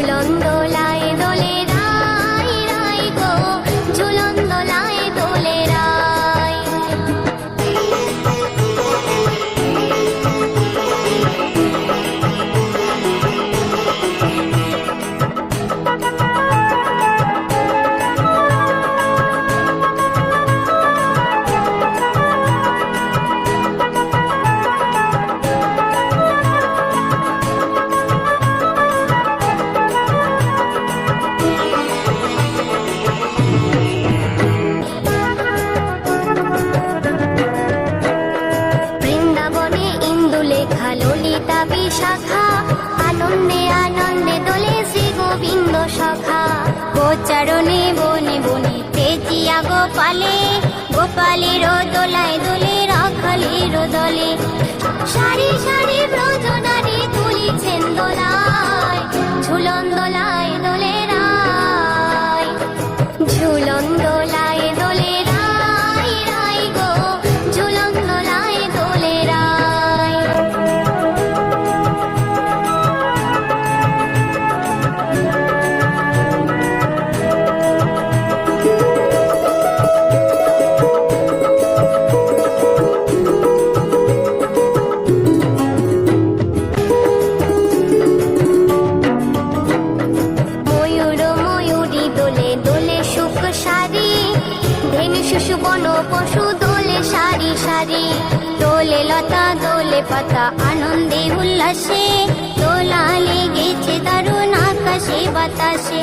ঝুলন দোলায় দোলে রাই রাই গো, ঝুলন দোলায় দোলে রাই। বৃন্দাবনে ইন্দুলেখা ললিতা বিশাখা, আনন্দে আনন্দে দোলে শ্রী গোবিন্দ সখা। গোচারণে বনে বনে তেজিয়া গোপালে, গোপালের দোলায় দোলে রাখালের দলে। সারি সারি ব্রজ নারী তুলিছেন দোলায়, ঝুলন দোলায় দোলে রাই। ঝুলন দোলায় দোলে রাই রাই গো, ঝুলন দোলায় দোলে রাই। ময়ূর ময়ূরী দোলে দোলে সুখ সারি, ধেনু শিশু বন পশু দোলে সারি সারি। দোলে লতা দোলে পাতা আনন্দে উল্লাসে, দোলা লেগেছে দারুণ আকাশে বাতাসে।